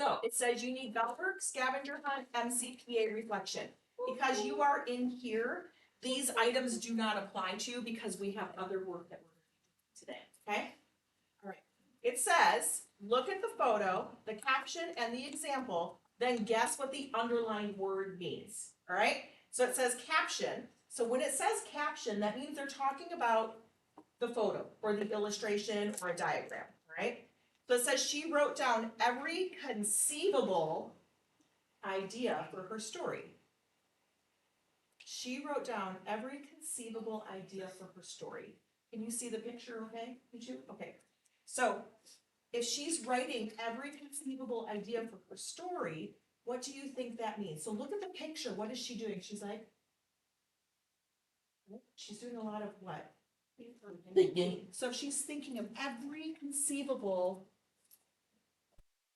So it says you need Bellberg, scavenger hunt, MCPA reflection. Because you are in here, these items do not apply to you because we have other work that we're doing today, okay? All right. It says, look at the photo, the caption, and the example, then guess what the underlined word means, all right? So it says caption. So when it says caption, that means they're talking about the photo or the illustration or a diagram, all right? So it says she wrote down every conceivable idea for her story. She wrote down every conceivable idea for her story. Can you see the picture okay, you two? Okay. So if she's writing every conceivable idea for her story, what do you think that means? So look at the picture. What is she doing? She's like, she's doing a lot of what? Thinking. So she's thinking of every conceivable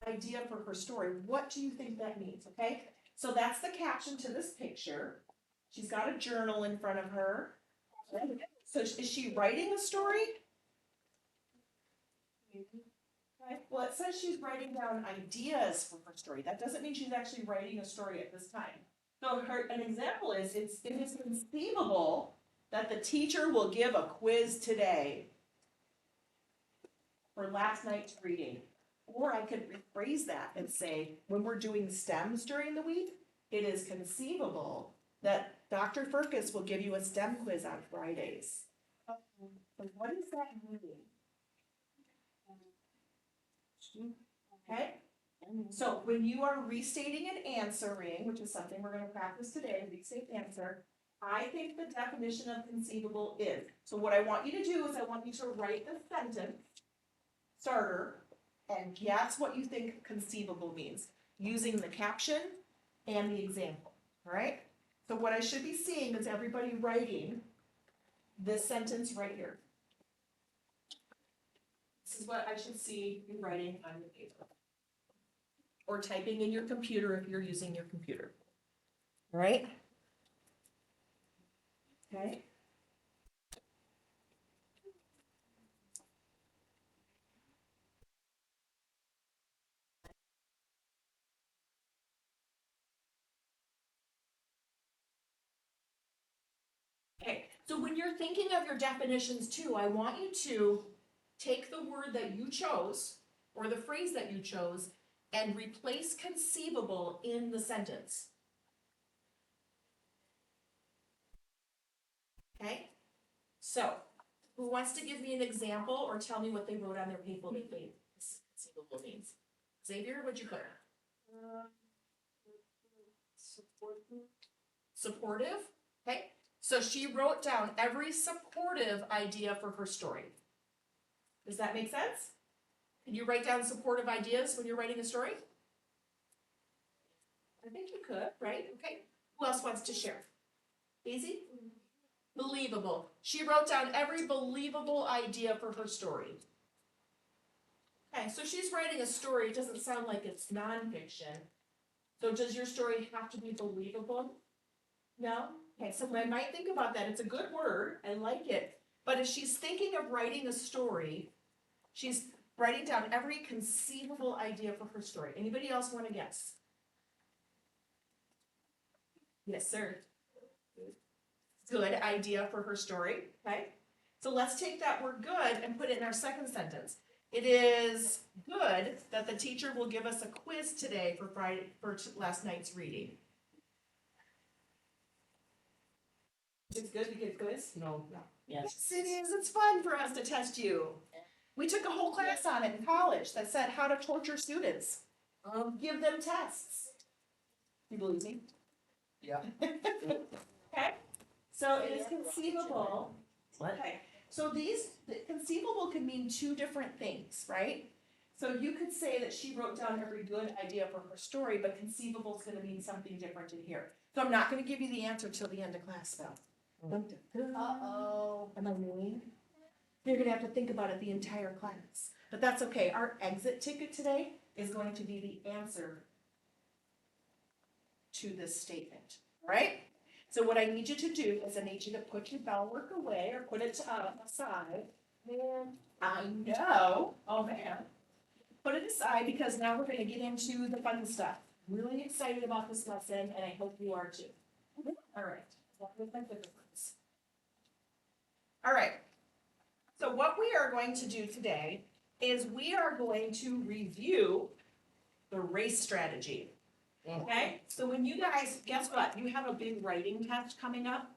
idea for her story. What do you think that means? Okay, so that's the caption to this picture. She's got a journal in front of her. So is she writing a story? Okay. Well, it says she's writing down ideas for her story. That doesn't mean she's actually writing a story at this time. So an example is, it is conceivable that the teacher will give a quiz today for last night's reading. Or I could rephrase that and say, when we're doing STEMs during the week, it is conceivable that Dr. Firkus will give you a STEM quiz on Fridays. So what does that mean? Okay? So when you are restating and answering, which is something we're gonna practice today, restate answer, I think the definition of conceivable is, so what I want you to do is I want you to write the sentence starter and guess what you think conceivable means using the caption and the example, all right? So what I should be seeing is everybody writing this sentence right here. This is what I should see you writing on the paper. Or typing in your computer if you're using your computer. All right? Okay. Okay, so when you're thinking of your definitions too, I want you to take the word that you chose or the phrase that you chose and replace conceivable in the sentence. Okay? So, who wants to give me an example or tell me what they wrote on their paper that they conceivable means? Xavier, what'd you put? Supportive? Okay, so she wrote down every supportive idea for her story. Does that make sense? Can you write down supportive ideas when you're writing a story? I think you could, right? Okay. Who else wants to share? Daisy? Believable. She wrote down every believable idea for her story. Okay, so she's writing a story. It doesn't sound like it's nonfiction. So does your story have to be believable? No? Okay, so I might think about that. It's a good word. I like it. But if she's thinking of writing a story, she's writing down every conceivable idea for her story. Anybody else want to guess? Yes, sir. Good idea for her story. Okay. So let's take that word good and put it in our second sentence. It is good that the teacher will give us a quiz today for last night's reading. It's good to get a quiz? No. Yes, it is. It's fun for us to test you. We took a whole class on it in college that said how to torture students. Give them tests. You believe me? Yeah. Okay. So it is conceivable. What? Okay. So conceivable can mean two different things, right? So you could say that she wrote down every good idea for her story, but conceivable is going to mean something different in here. So I'm not going to give you the answer till the end of class, though. Uh-oh. Am I mean? You're going to have to think about it the entire class. But that's okay. Our exit ticket today is going to be the answer to this statement, right? So what I need you to do is I need you to put your bell work away or put it aside. Man, I know. Oh man. put it aside because now we're gonna get into the fun stuff. Really excited about this lesson and I hope you are too. All right. With my clicker ones. All right. So what we are going to do today is we are going to review the race strategy. Okay, so when you guys, guess what? You have a big writing test coming up.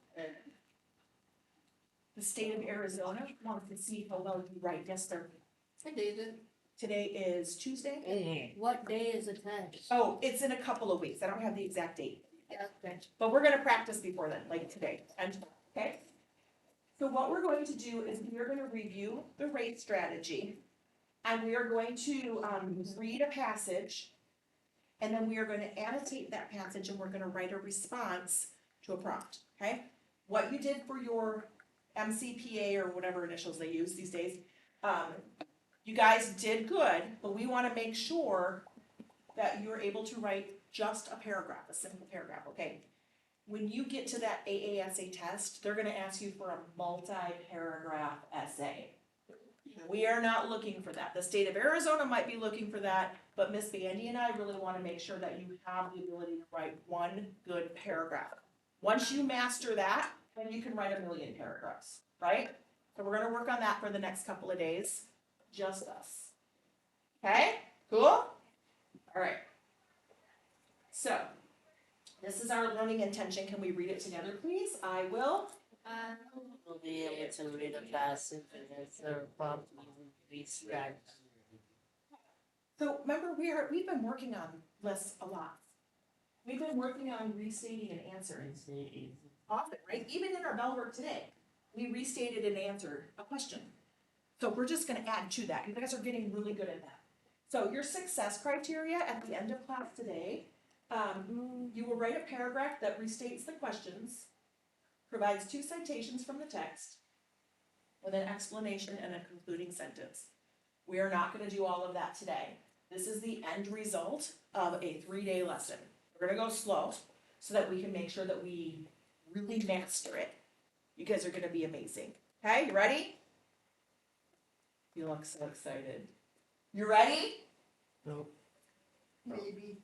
The state of Arizona wants to see how well you write. Yes, sir. I did it. Today is Tuesday. What day is the test? Oh, it's in a couple of weeks. I don't have the exact date, Okay. but we're gonna practice before then, like today and tomorrow, okay? So what we're going to do is we are gonna review the race strategy. And we are going to, read a passage. And then we are gonna annotate that passage and we're gonna write a response to a prompt, okay? What you did for your MCPA or whatever initials they use these days, you guys did good, but we wanna make sure that you're able to write just a paragraph, a simple paragraph, okay? When you get to that AASA test, they're gonna ask you for a multi-paragraph essay. We are not looking for that. The state of Arizona might be looking for that, but Miss Bandy and I really wanna make sure that you have the ability to write one good paragraph. Once you master that, then you can write a million paragraphs, right? So we're gonna work on that for the next couple of days, just us. Okay, cool? Alright. So, this is our learning intention. Can we read it together, please? I will. We'll be able to read a passage and answer a prompt using these strategies. So remember, we've been working on this a lot. We've been working on restating and answering often, right? Even in our bell work today, we restated and answered a question. So we're just gonna add to that. You guys are getting really good at that. So your success criteria at the end of class today, you will write a paragraph that restates the questions, provides 2 citations from the text, with an explanation and a concluding sentence. We are not gonna do all of that today. This is the end result of a 3-day lesson. We're gonna go slow so that we can make sure that we really master it. You guys are gonna be amazing. Okay, you ready? You look so excited. You ready? Nope. Maybe.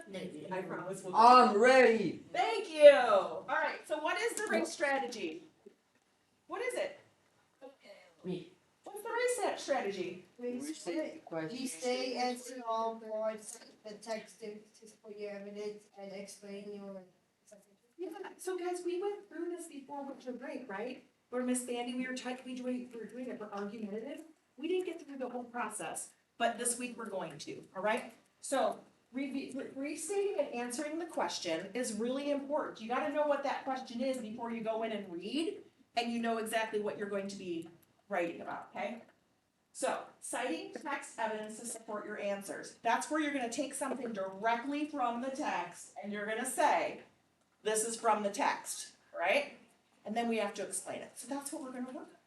Maybe. I promise we'll. I'm ready. Thank you. All right, so what is the race strategy? What is it? Me. What's the race strategy? We stay answer all points, the text is for your evidence and explain your. Yeah, so guys, we went through this before winter break, right? Where Miss Bandy, we were doing it for argumentative. We didn't get through the whole process, but this week we're going to, all right? So, restating and answering the question is really important. You gotta know what that question is before you go in and read, and you know exactly what you're going to be writing about, okay? So, citing text evidence to support your answers. That's where you're gonna take something directly from the text, and you're gonna say, this is from the text, right? And then we have to explain it. So that's what we're gonna work on.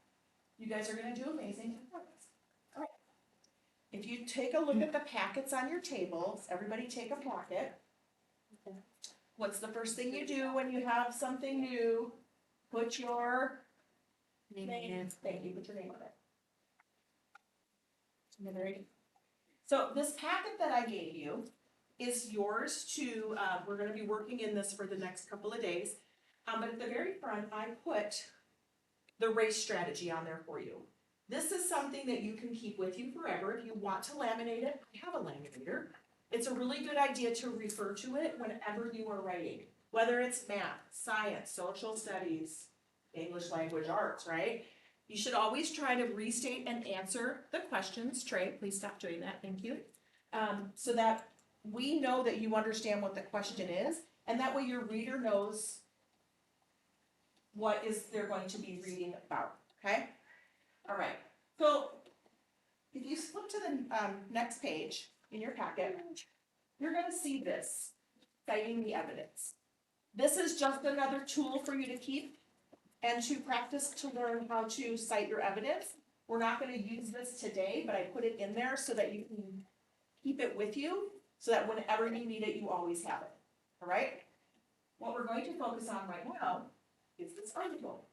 You guys are gonna do amazing. All right. If you take a look at the packets on your tables, everybody take a packet. What's the first thing you do when you have something new? Put your name. Thank you, put your name on it. Okay, very good. So this packet that I gave you is yours to, we're gonna be working in this for the next couple of days. But at the very front, I put the race strategy on there for you. This is something that you can keep with you forever. If you want to laminate it, I have a laminator. It's a really good idea to refer to it whenever you are writing, whether it's math, science, social studies, English language arts, right? You should always try to restate and answer the questions. Trey, please stop doing that, thank you. So that we know that you understand what the question is, and that way your reader knows what is they're going to be reading about, okay? All right, so if you flip to the next page in your packet, you're gonna see this, citing the evidence. This is just another tool for you to keep and to practice to learn how to cite your evidence. We're not gonna use this today, but I put it in there so that you can keep it with you, so that whenever you need it, you always have it, all right? What we're going to focus on right now is this article.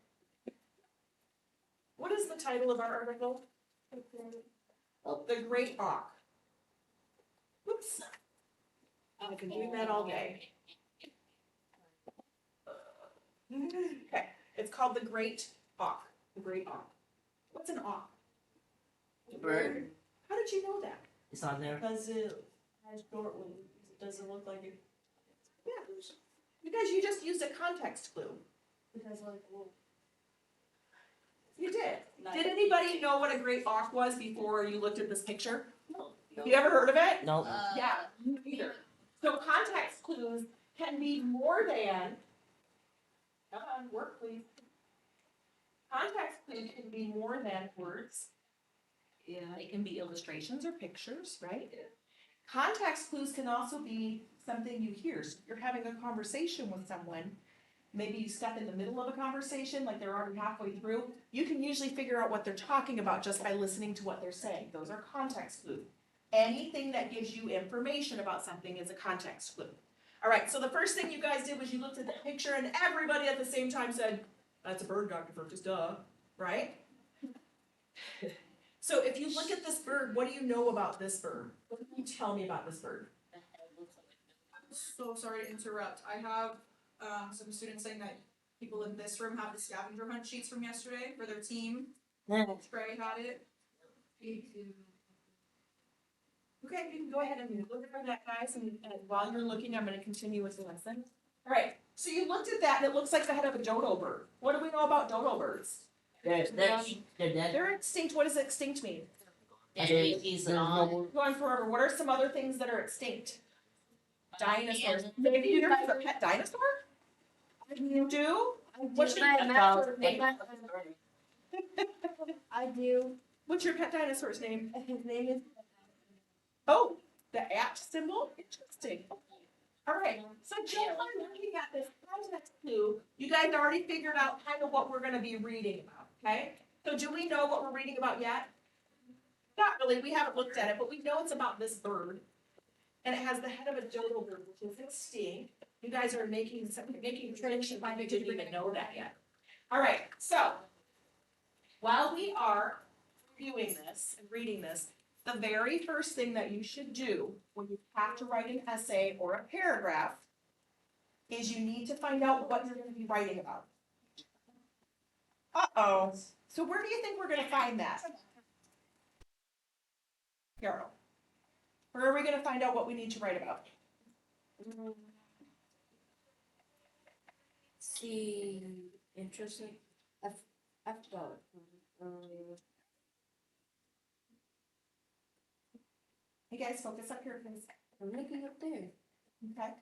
What is the title of our article? The great auk. Whoops. I've been doing that all day. Okay, it's called the great auk, the great auk. What's an auk? Bird. How did you know that? It's on there. Because it has short wings, it doesn't look like it. Yeah, because you just used a context clue. Because like, well, You did. Did anybody know what a great auk was before you looked at this picture? No. You ever heard of it? No. Yeah, me neither. So context clues can be more than, come on, work please. Context clues can be more than words. Yeah. They can be illustrations or pictures, right? Context clues can also be something you hear. So you're having a conversation with someone. Maybe you step in the middle of a conversation, like they're already halfway through. You can usually figure out what they're talking about just by listening to what they're saying. Those are context clues. Anything that gives you information about something is a context clue. All right, so the first thing you guys did was you looked at the picture and everybody at the same time said, that's a bird, Dr. Fergus, duh, right? So if you look at this bird, what do you know about this bird? What can you tell me about this bird? So sorry to interrupt. I have some students saying that people in this room have the scavenger hunt sheets from yesterday for their team. Trey had it. Okay, you can go ahead and look at that, guys, and while you're looking, I'm gonna continue with the lesson. All right, so you looked at that and it looks like the head of a dodo bird. What do we know about dodo birds? They're dead. They're extinct. What does extinct mean? He's on. Going forever. What are some other things that are extinct? Dinosaurs. Maybe you have a pet dinosaur? You do? What's your pet dinosaur's name? I do. What's your pet dinosaur's name? His name is. Oh, the at symbol? Interesting. All right, so just by looking at this context clue, you guys already figured out kind of what we're gonna be reading about, okay? So do we know what we're reading about yet? Not really, we haven't looked at it, but we know it's about this bird. And it has the head of a dodo bird, which is extinct. You guys are making predictions, I didn't even know that yet. All right, so while we are viewing this and reading this, the very first thing that you should do when you have to write an essay or a paragraph is you need to find out what you're going to be writing about. Uh-oh. So where do you think we're going to find that? Carol. Where are we going to find out what we need to write about? See, interesting. After. Hey guys, focus up here, please. I'm looking up there. Okay.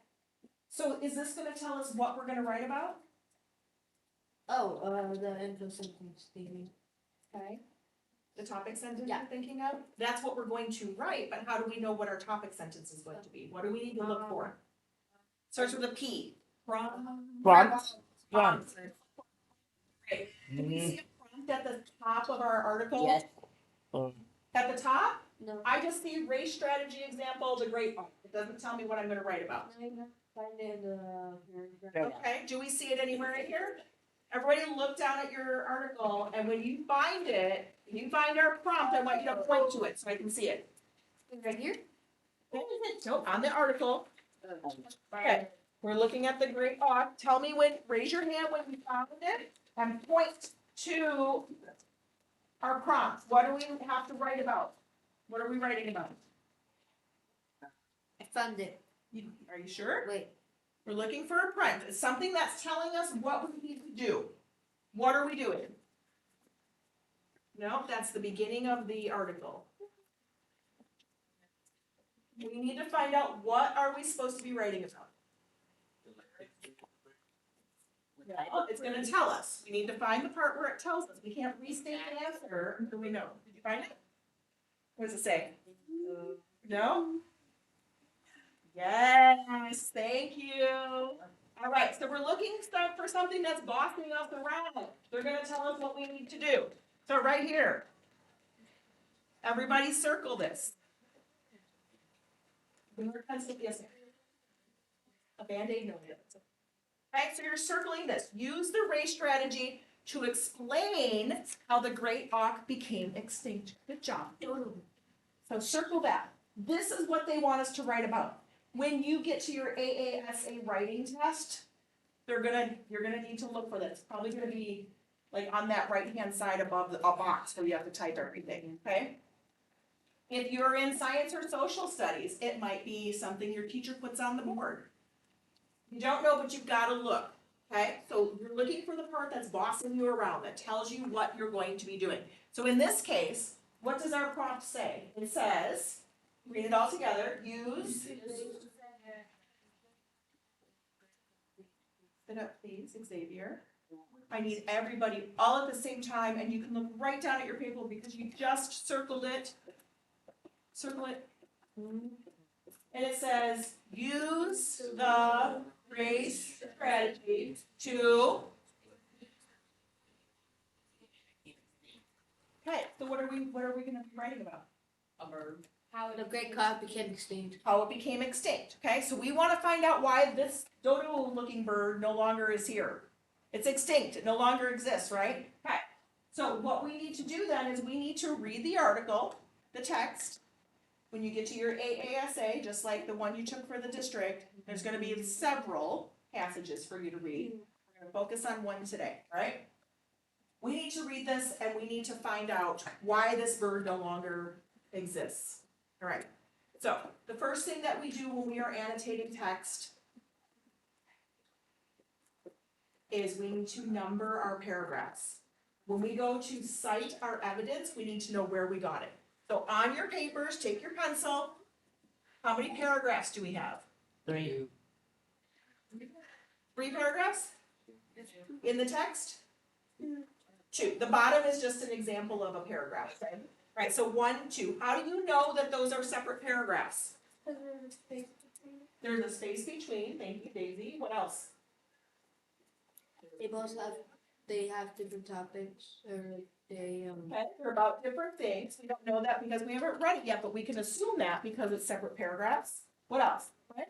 So is this going to tell us what we're going to write about? Oh, the end of sentence, Stevie. Okay. The topic sentence Yeah. you're thinking of? That's what we're going to write, but how do we know what our topic sentence is going to be? What do we need to look for? Starts with a P. Prompt. Prompt. Prompt. Great. Do we see a prompt at the top of our article? Yes. At the top, No. I just see race strategy example, the great one. It doesn't tell me what I'm gonna write about. Find it in the paragraph. Okay, do we see it anywhere in here? Everybody look down at your article, and when you find it, when you find our prompt, I want you to point to it so I can see it. Right here? Nope, on the article. Okay, we're looking at the great auk. Tell me when, raise your hand when you found it, and point to our prompt. What do we have to write about? What are we writing about? I found it. Are you sure? Wait. We're looking for a prompt. It's something that's telling us what we need to do. What are we doing? No, that's the beginning of the article. We need to find out what are we supposed to be writing about. Well, it's gonna tell us. We need to find the part where it tells us. We can't restate the answer until we know. Did you find it? What does it say? No? Yes, thank you. All right, so we're looking for something that's bossing us around. They're gonna tell us what we need to do. So right here. Everybody circle this. Yes. A Band-Aid, no. Okay, so you're circling this. Use the race strategy to explain how the great auk became extinct. Good job. So circle that. This is what they want us to write about. When you get to your AASA writing test, you're gonna need to look for that. It's probably gonna be like on that right-hand side above a box where you have to type everything, okay? If you're in science or social studies, it might be something your teacher puts on the board. You don't know, but you've gotta look, okay? So you're looking for the part that's bossing you around, that tells you what you're going to be doing. So in this case, what does our prompt say? It says, read it all together, use. Sit up, please, Xavier. I need everybody all at the same time, and you can look right down at your paper because you just circled it. Circle it. And it says, use the GRACE strategy to. Okay, so what are we gonna be writing about? A bird. How the great cloud became extinct. How it became extinct, okay? So we wanna find out why this dodo-looking bird no longer is here. It's extinct, it no longer exists, right? Okay, so what we need to do then is we need to read the article, the text. When you get to your AASA, just like the one you took for the district, there's gonna be several passages for you to read. We're gonna focus on one today, right? We need to read this and we need to find out why this bird no longer exists. All right, so the first thing that we do when we are annotating text is we need to number our paragraphs. When we go to cite our evidence, we need to know where we got it. So on your papers, take your pencil. How many paragraphs do we have? 3. 3 paragraphs? In the text? 2. The bottom is just an example of a paragraph, okay? Right, so 1, 2. How do you know that those are separate paragraphs? There's a space between, thank you, Daisy. What else? They have different topics, or they Okay, they're about different things. We don't know that because we haven't read it yet, but we can assume that because it's separate paragraphs. What else? Right?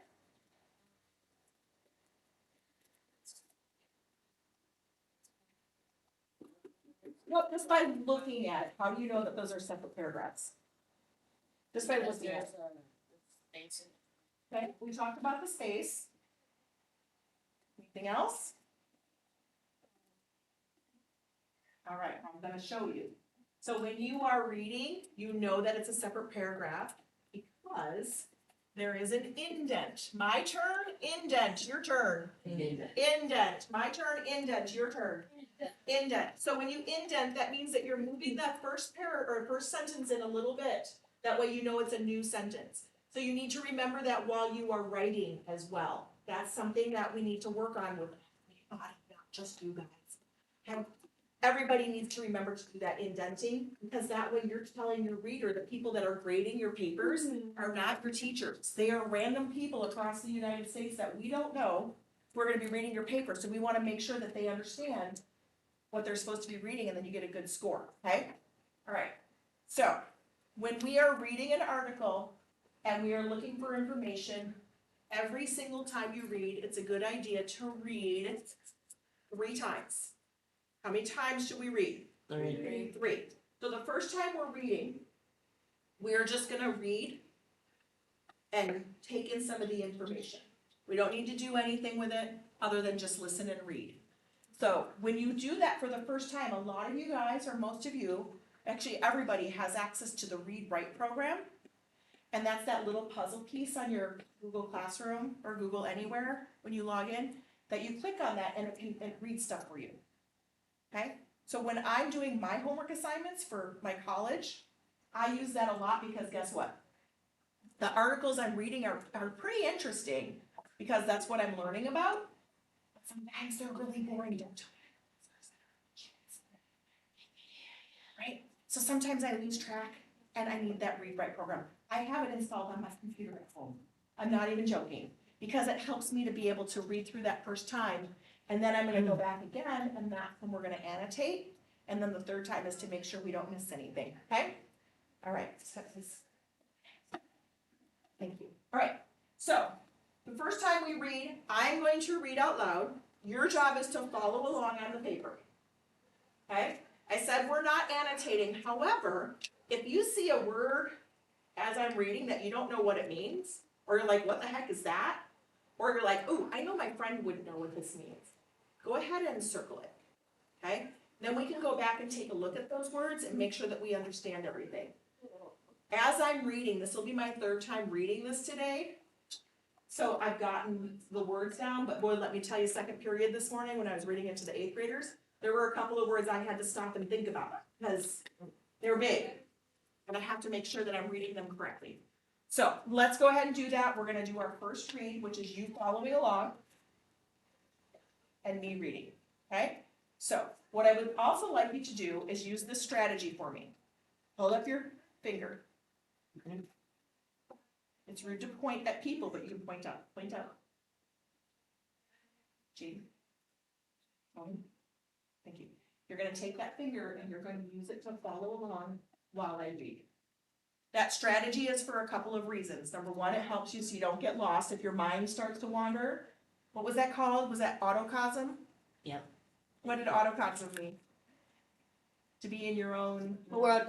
Well, just by looking at it, how do you know that those are separate paragraphs? Just by looking at it. Okay, we talked about the space. Anything else? All right, I'm gonna show you. So when you are reading, you know that it's a separate paragraph because there is an indent. My turn, indent, your turn. Indent, my turn, indent, your turn. Indent. So when you indent, that means that you're moving that first first sentence in a little bit. That way you know it's a new sentence. So you need to remember that while you are writing as well. That's something that we need to work on with everybody, not just you guys. Okay? Everybody needs to remember to do that indenting, because that way you're telling your reader, the people that are grading your papers are not your teachers. They are random people across the United States that we don't know who are gonna be reading your paper, so we wanna make sure that they understand what they're supposed to be reading, and then you get a good score, okay? All right, so when we are reading an article and we are looking for information, every single time you read, it's a good idea to read 3 times. How many times should we read? 3. 3. So the first time we're reading, we're just gonna read and take in some of the information. We don't need to do anything with it other than just listen and read. So when you do that for the first time, a lot of you guys, or most of you, actually everybody has access to the Read Write program. And that's that little puzzle piece on your Google Classroom or Google Anywhere when you log in, that you click on that and it reads stuff for you. Okay, so when I'm doing my homework assignments for my college, I use that a lot because guess what? The articles I'm reading are pretty interesting because that's what I'm learning about. But sometimes they're really boring, don't you? Right? So sometimes I lose track and I need that Read Write program. I have it installed on my computer at home. I'm not even joking, because it helps me to be able to read through that first time. And then I'm gonna go back again, and that's when we're gonna annotate. And then the third time is to make sure we don't miss anything, okay? All right, so thank you. All right, so the first time we read, I'm going to read out loud. Your job is to follow along on the paper, okay? I said we're not annotating. However, if you see a word as I'm reading that you don't know what it means, or you're like, what the heck is that? Or you're like, ooh, I know my friend wouldn't know what this means. Go ahead and circle it, okay? Then we can go back and take a look at those words and make sure that we understand everything. As I'm reading, this will be my third time reading this today. So I've gotten the words down, but boy, let me tell you, second period this morning when I was reading it to the 8th graders, there were a couple of words I had to stop and think about because they're big. And I have to make sure that I'm reading them correctly. So let's go ahead and do that. We're gonna do our first read, which is you following along and me reading, okay? So what I would also like you to do is use this strategy for me. Hold up your finger. It's rude to point at people, but you can point up. Point up. Jean. Thank you. You're gonna take that finger and you're going to use it to follow along while I read. That strategy is for a couple of reasons. Number one, it helps you so you don't get lost if your mind starts to wander. What was that called? Was that autocosm? Yep. What did autocosm mean? To be in your own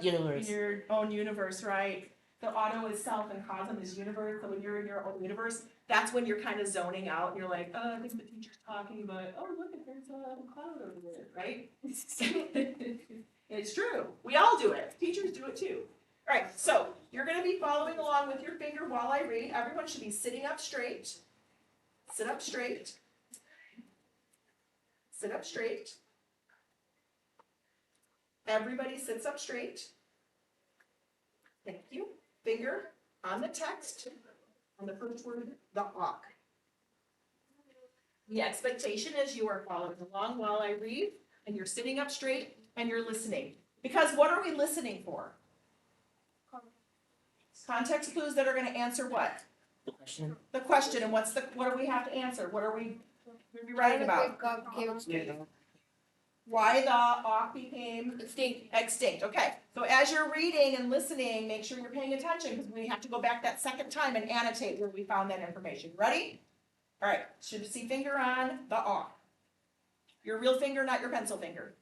Universe. in your own universe, right? The auto is self and cosm is universe. So when you're in your own universe, that's when you're kind of zoning out and you're like, oh, I think the teacher's talking, but oh, look, there's a cloud over there, right? It's true. We all do it. Teachers do it too. All right, so you're going to be following along with your finger while I read. Everyone should be sitting up straight. Sit up straight. Sit up straight. Everybody sits up straight. Thank you. Finger on the text, on the first word, the awk. The expectation is you are following along while I read, and you're sitting up straight, and you're listening. Because what are we listening for? Context clues that are going to answer what? Question. The question. And what do we have to answer? What are we writing about? Why the awk became extinct. Okay, so as you're reading and listening, make sure you're paying attention because we have to go back that second time and annotate where we found that information. Ready? All right, should see finger on the awk. Your real finger, not your pencil finger.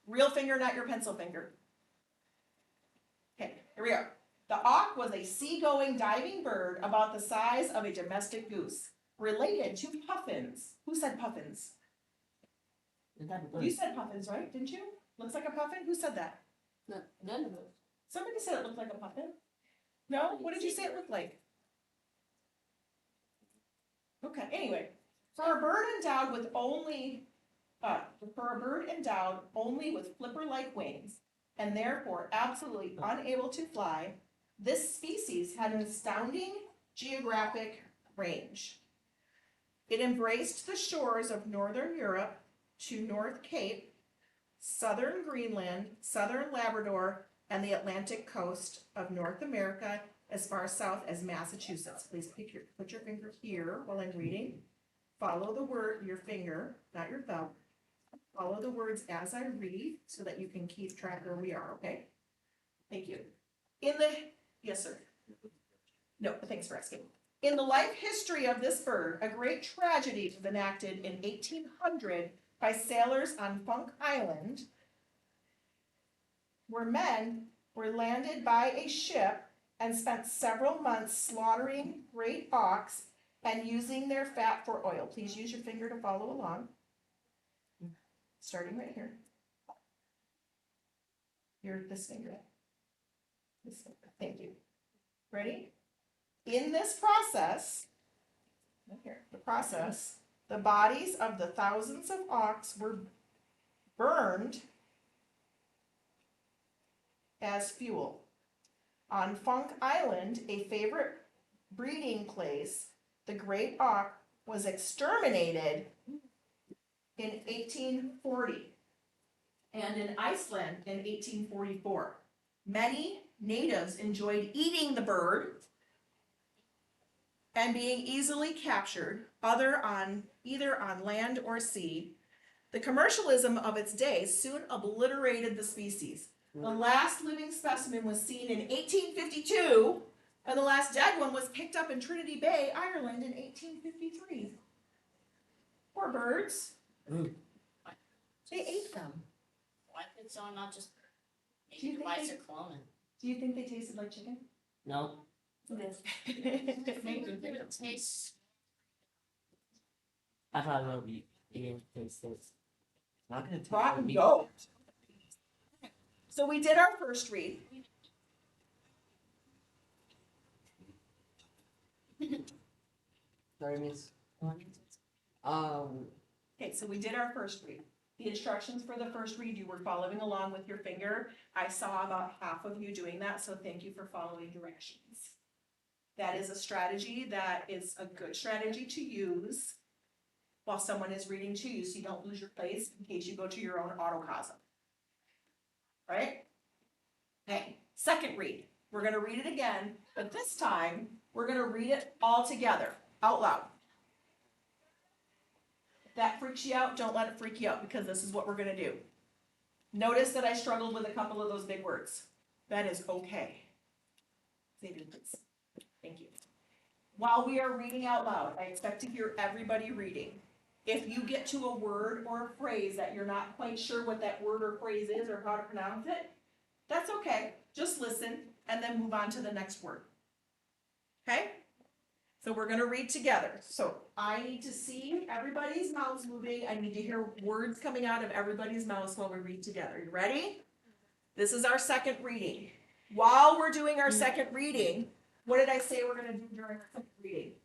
Real finger, not your pencil finger. Okay, here we go. The auk was a seagoing diving bird about the size of a domestic goose, related to puffins. Who said puffins? You said puffins, right? Didn't you? Looks like a puffin? Who said that? No, none of us. Somebody said it looked like a puffin. No? What did you say it looked like? Okay, anyway. For a bird endowed only with flipper-like wings, and therefore absolutely unable to fly, this species had an astounding geographic range. It embraced the shores of northern Europe to North Cape, southern Greenland, southern Labrador, and the Atlantic coast of North America as far south as Massachusetts. Please put your finger here while I'm reading. Follow the word, your finger, not your thumb. Follow the words as I read so that you can keep track where we are, okay? Thank you. Yes, sir. No, thanks for asking. In the life history of this bird, a great tragedy was enacted in 1800 by sailors on Funk Island, where men were landed by a ship and spent several months slaughtering great auks and using their fat for oil. Please use your finger to follow along. Starting right here. This finger. This finger. Thank you. Ready? In this process, the bodies of the thousands of auks were burned as fuel. On Funk Island, a favorite breeding place, the great auk was exterminated in 1840 and in Iceland in 1844. Many natives enjoyed eating the bird and being easily captured, either on land or sea. The commercialism of its day soon obliterated the species. The last living specimen was seen in 1852, and the last dead one was picked up in Trinity Bay, Ireland in 1853. Poor birds. They ate them. Why could someone not just Do you think why they- is it cloning? Do you think they tasted like chicken? No, I thought it would be eating tastes. Not gonna taste Rotten meat. goat. So we did our first read. Sorry, miss. Okay, so we did our first read. The instructions for the first read, you were following along with your finger. I saw about half of you doing that, so thank you for following directions. That is a strategy that is a good strategy to use while someone is reading to you, so you don't lose your place in case you go to your own autocosm. Right? Okay, second read. We're gonna read it again, but this time, we're gonna read it all together, out loud. If that freaks you out, don't let it freak you out, because this is what we're gonna do. Notice that I struggled with a couple of those big words. That is okay. Xavier, please. Thank you. While we are reading out loud, I expect to hear everybody reading. If you get to a word or a phrase that you're not quite sure what that word or phrase is or how to pronounce it, that's okay. Just listen and then move on to the next word. Okay? So we're gonna read together. So I need to see everybody's mouths moving. I need to hear words coming out of everybody's mouths while we read together. You ready? This is our second reading. While we're doing our second reading, what did I say we're gonna do during our second reading?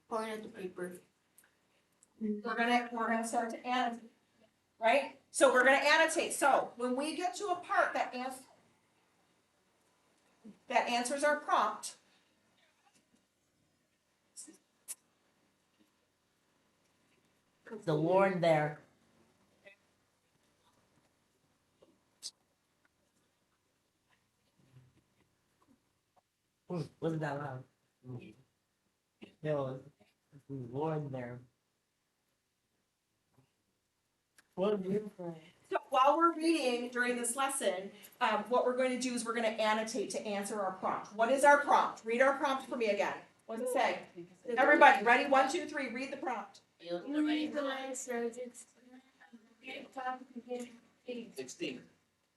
Point at the paper. We're gonna start to annotate, right? So we're gonna annotate. So when we get to a part that answers our prompt, The Lord there. Wasn't that loud? No, the Lord there. What a beautiful. so while we're reading during this lesson, what we're going to do is we're gonna annotate to answer our prompt. What is our prompt? Read our prompt for me again. What does it say? Everybody, ready? 1, 2, 3, read the prompt. $16.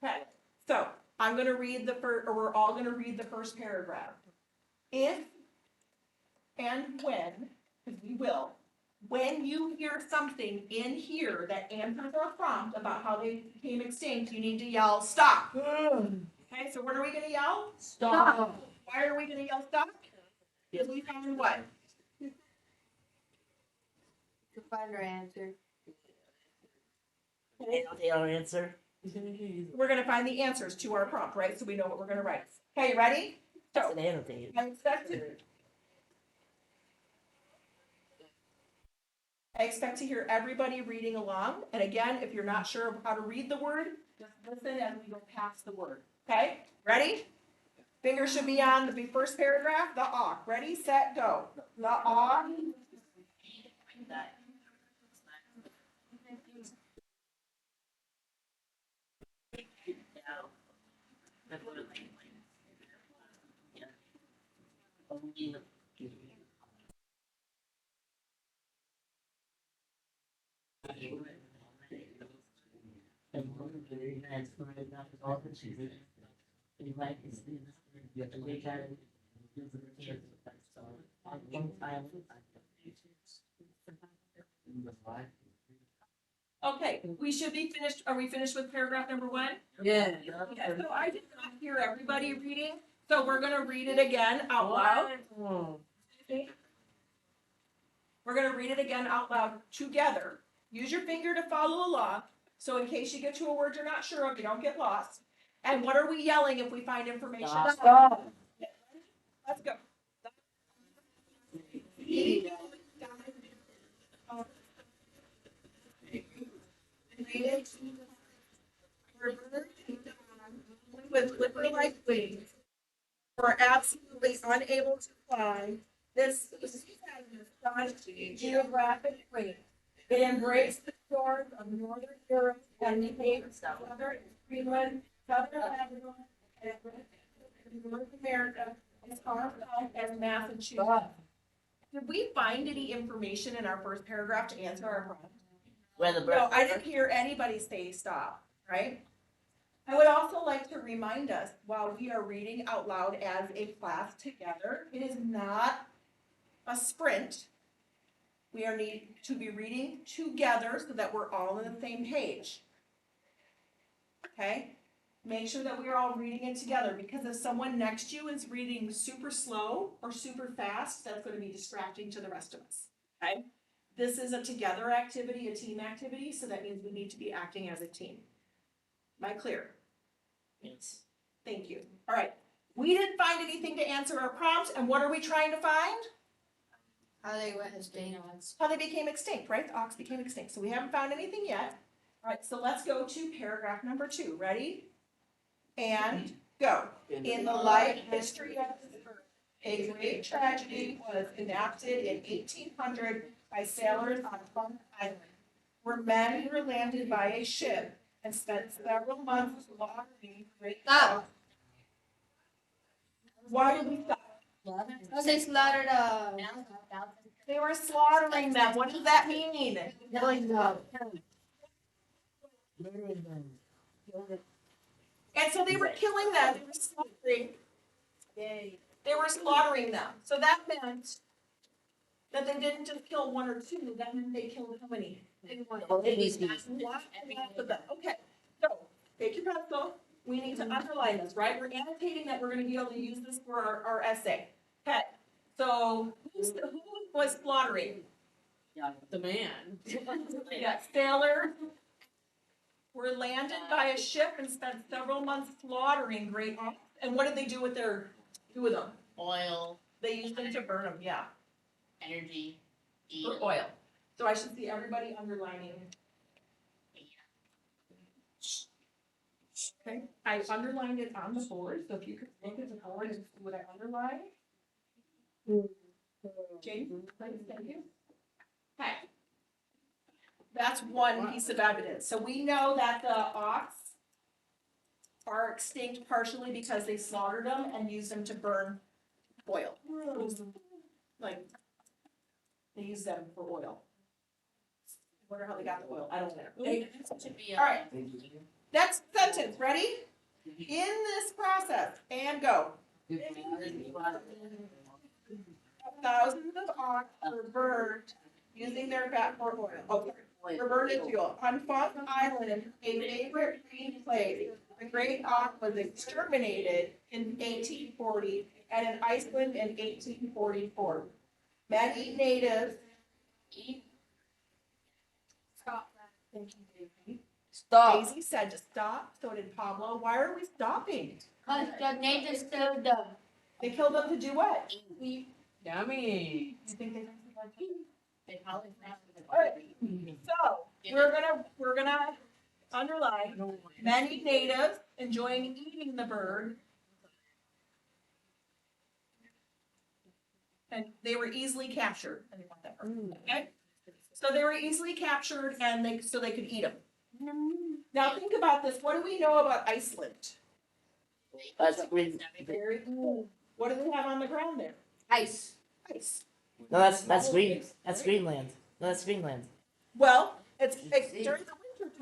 Okay, so I'm gonna read the first, or we're all gonna read the first paragraph. If and when, because we will, when you hear something in here that answers our prompt about how they became extinct, you need to yell, stop. Okay, so what are we gonna yell? Stop. Why are we gonna yell stop? Because we found what? To find our answer. Annotate our answer. We're gonna find the answers to our prompt, right? So we know what we're gonna write. Okay, you ready? That's So, an annotate. I expect to hear everybody reading along, and again, if you're not sure of how to read the word, just listen as we go past the word, okay? Ready? Finger should be on the first paragraph, the awk. Ready, set, go. The awk. Okay, we should be finished. Are we finished with paragraph number 1? Yeah. Okay, so I did not hear everybody reading, so we're gonna read it again out loud. We're gonna read it again out loud together. Use your finger to follow along, so in case you get to a word you're not sure of, you don't get lost. And what are we yelling if we find information? Stop. Let's go. With liquid-like wings, were absolutely unable to fly. This geographic range. It embraced the shores of northern Europe and the Cape, southern Greenland, southern Labrador, and North America, as far south as Massachusetts. Did we find any information in our first paragraph to answer our prompt? Where the No, bird. I didn't hear anybody say stop, right? I would also like to remind us, while we are reading out loud as a class together, it is not a sprint. We are need to be reading together so that we're all on the same page. Okay? Make sure that we are all reading it together, because if someone next to you is reading super slow or super fast, that's going to be distracting to the rest of us. Okay? This is a together activity, a team activity, so that means we need to be acting as a team. Am I clear? Yes. Thank you. All right. We didn't find anything to answer our prompt, and what are we trying to find? How they went extinct. How they became extinct, right? The ox became extinct. So we haven't found anything yet. All right, so let's go to paragraph number 2. Ready? And go. In the life history of the earth, a great tragedy was enacted in 1800 by sailors on Plum Island, where men were landed by a ship and spent several months slaughtering great Stop. dogs. Why did we stop? Cause they slaughtered They were slaughtering them. What does that mean? killing them. And so they were killing them. They were slaughtering. They were slaughtering them. So that meant that they didn't just kill 1 or 2. That meant they killed how many? Okay. So take your pencil. We need to underline this, right? We're annotating that we're going to be able to use this for our essay. Okay. So who was slaughtering? The man. Yeah, sailors were landed by a ship and spent several months slaughtering great ox. And what did they do with them? Oil, They used them to burn them, yeah, energy, for oil. So I should see everybody underlining. Okay, I underlined it on the board, so if you could look at the board and see what I underlined. James, please, thank you. Okay. That's one piece of evidence. So we know that the ox are extinct partially because they slaughtered them and used them to burn oil. Like, they use them for oil. I wonder how they got the oil. I don't know. Anyway, should be all right. Next sentence. Ready? In this process, and go. Thousands of ox were burned using their fat for oil. Okay. Were burned as fuel. On Funk Island, a favorite green place, the great ox was exterminated in 1840 and in Iceland in 1844. Many natives. Stop that. Thank you, Daisy. Stop. Daisy said to stop, so did Pablo. Why are we stopping? Cause the natives killed them. They killed them to do what? Yummy. You think they They probably So, we're gonna underline many natives enjoying eating the bird. And they were easily captured. I didn't want that part. Okay? So they were easily captured and so they could eat them. Now think about this. What do we know about Iceland? That's green. Very cool. What do they have on the ground there? Ice. Ice. No, that's green. That's Greenland. No, that's Greenland. Well, it's during the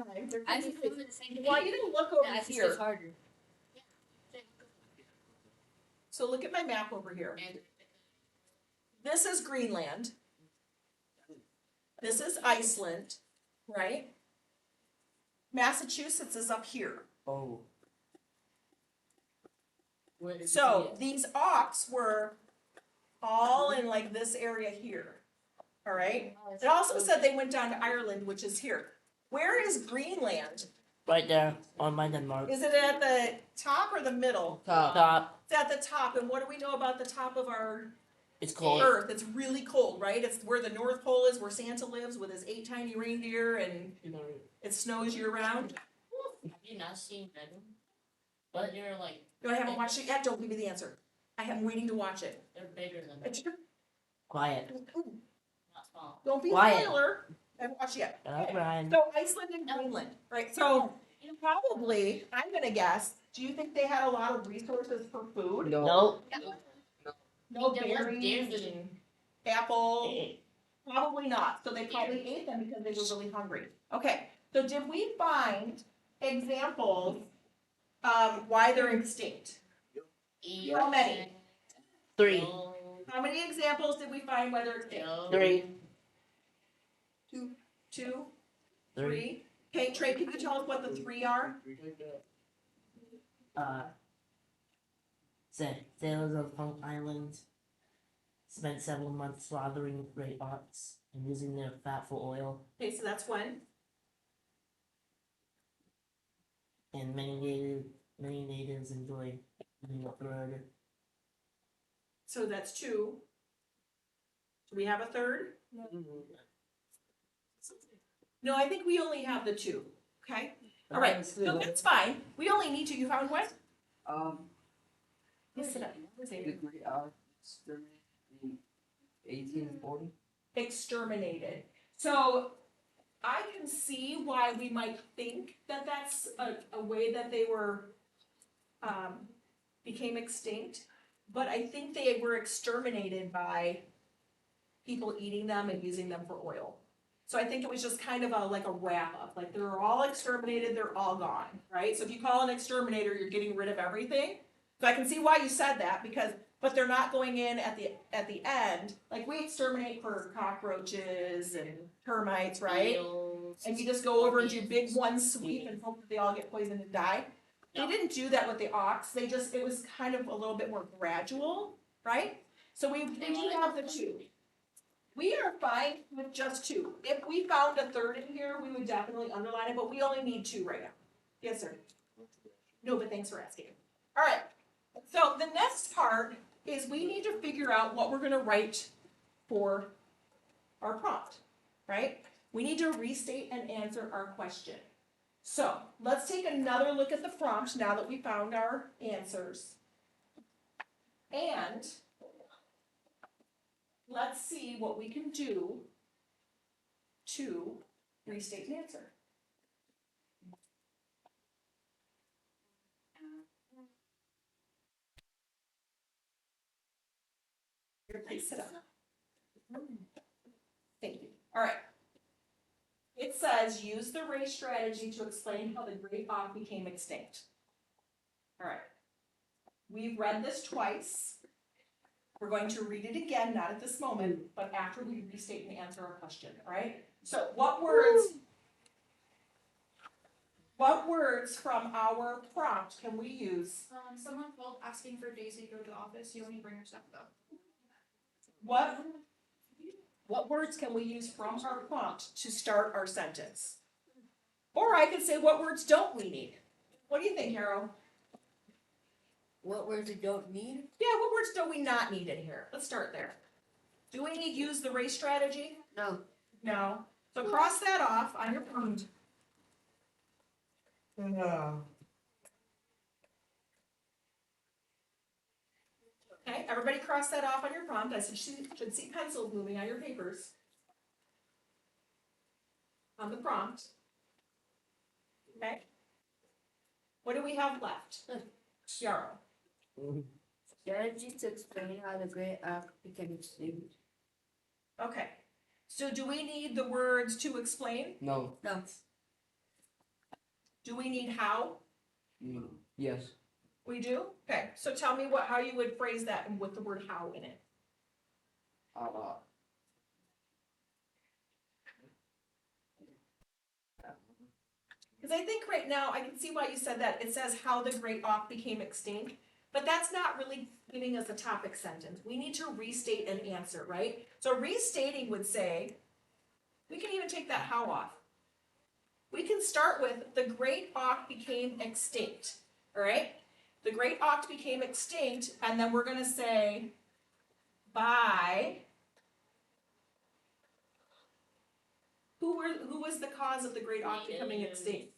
winter time. I just feel the same Well, you didn't look over I think here. it's harder. So look at my map over here. This is Greenland. This is Iceland, right? Massachusetts is up here. Oh. So these ox were all in like this area here. All right? It also said they went down to Ireland, which is here. Where is Greenland? Right there on my Denmark. Is it at the top or the middle? Top. It's at the top. And what do we know about the top of our It's cold. Earth? It's really cold, right? It's where the North Pole is, where Santa lives with his 8 tiny reindeer, and it snows year round. Have you not seen Venom? But you're like, No, I haven't watched it yet. Don't give me the answer. I am waiting to watch it. they're bigger than that. It's- Quiet. Ooh, Not small. don't be a Quiet. spoiler. I haven't watched it yet. Shut up, Ryan. So Iceland and Greenland, right? So probably, I'm gonna guess, do you think they had a lot of resources for food? Nope. No They were berries deer. and apple? Probably not. So they probably ate them because they were really hungry. Okay, so did we find examples why they're extinct. How many? 3. How many examples did we find why they're extinct? 3. Two? Three? Okay, Trey, can you tell us what the three are? Sailors of Punk Island spent several months slaughtering great auks and using their fat for oil, Okay, so that's one. and many natives enjoy eating the bird. So that's two. Do we have a third? No, I think we only have the two, okay? All right, so that's fine. We only need two. You found what? Yes, sit up. The Great Exterminate in 1840. Exterminated. So I can see why we might think that that's a way that they were, became extinct. But I think they were exterminated by people eating them and using them for oil. So I think it was just kind of like a wrap up, like they're all exterminated, they're all gone, right? So if you call an exterminator, you're getting rid of everything. So I can see why you said that but they're not going in at the end, like we exterminate for cockroaches and termites, right? And you just go over and do big one sweep and hope that they all get poisoned and die. They didn't do that with the ox, it was kind of a little bit more gradual, right? So we do have the two. We are fine with just two. If we found a third in here, we would definitely underline it, but we only need two right now. Yes, sir. No, but thanks for asking. All right. So the next part is we need to figure out what we're gonna write for our prompt, right? We need to restate and answer our question. So let's take another look at the prompt now that we found our answers. And let's see what we can do to restate an answer. Here, please sit up. Thank you. All right. It says, use the race strategy to explain how the great auk became extinct. All right. We've read this twice. We're going to read it again, not at this moment, but after we restate and answer our question, all right? So what words from our prompt can we use? Someone called asking for Daisy to go to the office, you only bring her stuff though. What words can we use from our prompt to start our sentence? Or I could say, what words don't we need? What do you think, Harold? What words we don't need? Yeah, what words do we not need in here? Let's start there. Do we need to use the race strategy? No. No. So cross that off on your prompt. No. Okay, everybody cross that off on your prompt. I should see pencils moving on your papers. On the prompt. Okay. What do we have left? Yarrow. Strategy to explain how the Great Auk became extinct. Okay. So do we need the words to explain? No. No. Do we need how? Yes. We do? Okay, so tell me how you would phrase that with the word how in it. Because I think right now, I can see why you said that. It says how the great auk became extinct, but that's not really giving us a topic sentence. We need to restate an answer, right? So restating would say, we can even take that how off. We can start with the great auk became extinct, all right? The great auk became extinct, and then we're gonna say by who was the cause of the great auk becoming extinct?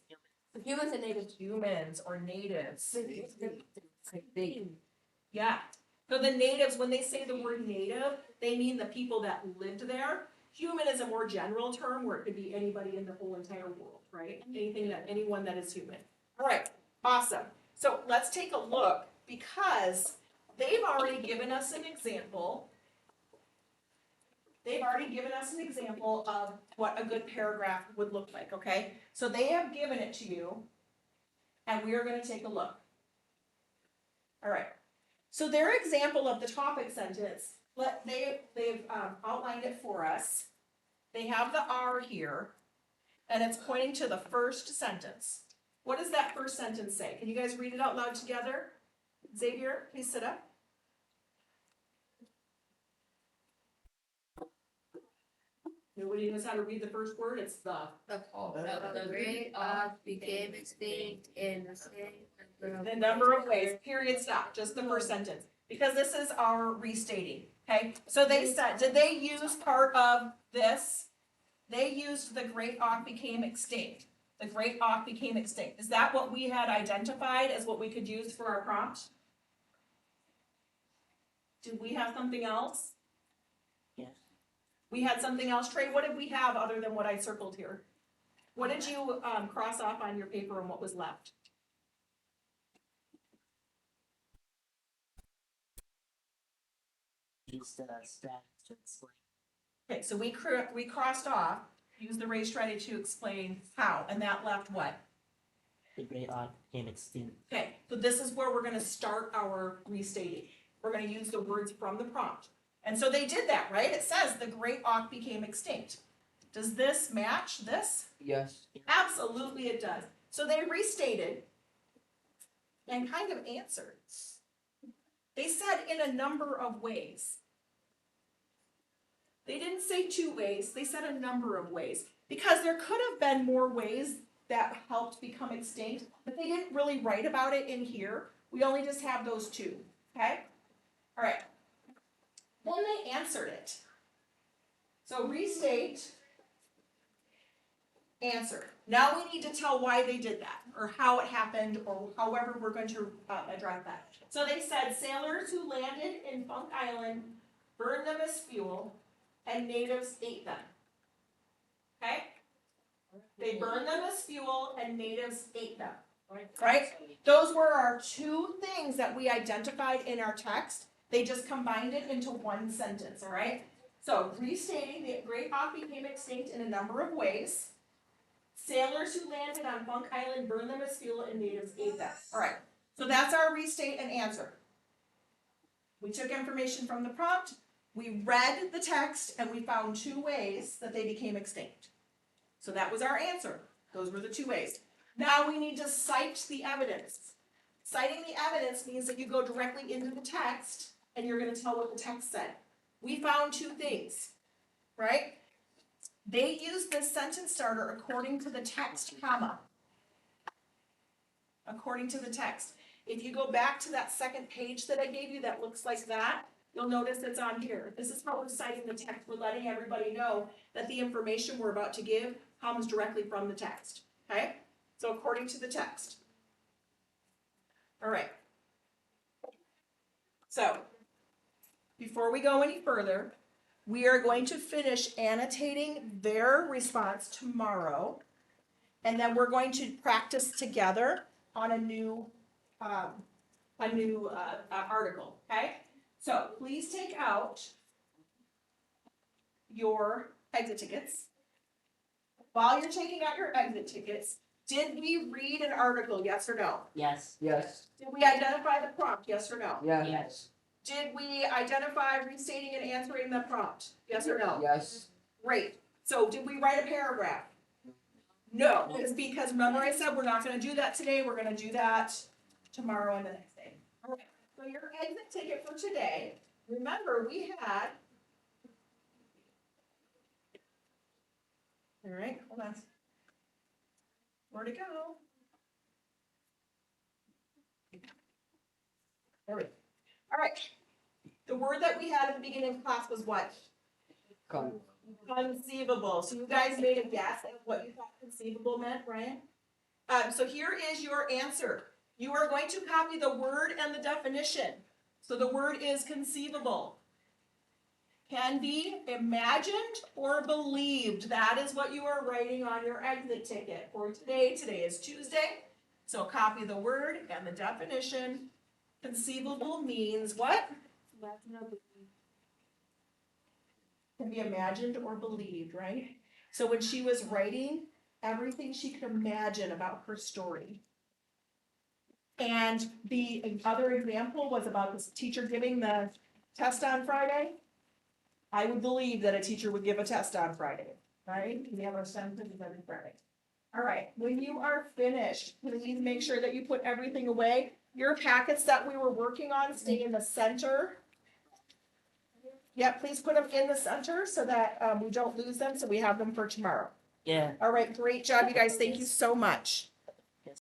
Humans and natives. Humans or natives. I think. Yeah. So the natives, when they say the word native, they mean the people that lived there. Human is a more general term where it could be anybody in the whole entire world, right? Anyone that is human. All right, awesome. So let's take a look because they've already given us an example. They've already given us an example of what a good paragraph would look like, okay? So they have given it to you. and we are gonna take a look. All right, so their example of the topic sentence, they've outlined it for us. They have the R here, and it's pointing to the first sentence. What does that first sentence say? Can you guys read it out loud together? Xavier, please sit up. Nobody knows how to read the first word, it's the. The great ox became extinct in the same The number of ways, period, stop, just the first sentence, because this is our restating, okay? So they said, did they use part of this? They used the great auk became extinct. The great auk became extinct. Is that what we had identified as what we could use for our prompt? Did we have something else? Yes. We had something else, Trey, what did we have other than what I circled here? What did you, cross off on your paper and what was left? Use the stats to explain. Okay, so we crossed off, use the raised strategy to explain how, and that left what? The great auk became extinct. Okay, so this is where we're gonna start our restating. We're gonna use the words from the prompt. And so they did that, right? It says the great auk became extinct. Does this match this? Yes. Absolutely it does. So they restated and kind of answered. They said in a number of ways. They didn't say 2 ways, they said a number of ways. Because there could have been more ways that helped become extinct, but they didn't really write about it in here. We only just have those 2, okay? All right. Then they answered it. So restate, answer. Now we need to tell why they did that, or how it happened, or however we're going to address that. So they said sailors who landed in Funk Island burned them as fuel, and natives ate them. Okay? They burned them as fuel, and natives ate them. Right? Those were our 2 things that we identified in our text. They just combined it into one sentence, all right? So, restating, the great auk became extinct in a number of ways. Sailors who landed on Funk Island burned them as fuel and natives ate them. All right, so that's our restate and answer. We took information from the prompt, we read the text, and we found 2 ways that they became extinct. So that was our answer. Those were the 2 ways. Now we need to cite the evidence. Citing the evidence means that you go directly into the text and you're going to tell what the text said. We found 2 things, right? They used this sentence starter according to the text, comma. According to the text. If you go back to that second page that I gave you that looks like that, you'll notice it's on here. This is how we're citing the text. We're letting everybody know that the information we're about to give comes directly from the text, okay? So according to the text. All right. So, before we go any further, we are going to finish annotating their response tomorrow, and then we're going to practice together on a new article, okay? So please take out your exit tickets. While you're taking out your exit tickets, did we read an article, yes or no? Yes. Yes. Did we identify the prompt, yes or no? Yes. Yes. Did we identify restating and answering the prompt, yes or no? Yes. Great. So did we write a paragraph? No, it's because remember I said we're not gonna do that today, we're gonna do that tomorrow and the next day. Alright, so your exit ticket for today, remember we had. Alright, hold on. Where'd it go? There we go. Alright, the word that we had at the beginning of class was what? Come. Conceivable. So you guys made a guess at what you thought conceivable meant, right? So here is your answer. You are going to copy the word and the definition. So the word is conceivable. Can be imagined or believed. That is what you are writing on your exit ticket for today. Today is Tuesday. So copy the word and the definition. Conceivable means what? Can be imagined or believed, right? So when she was writing, everything she could imagine about her story. And the other example was about this teacher giving the test on Friday. I would believe that a teacher would give a test on Friday, right? We have our STEM quizzes every Friday. All right, when you are finished, please make sure that you put everything away. Your packets that we were working on stay in the center. Yep, please put them in the center so that we don't lose them, so we have them for tomorrow. Yeah. All right, great job, you guys. Thank you so much.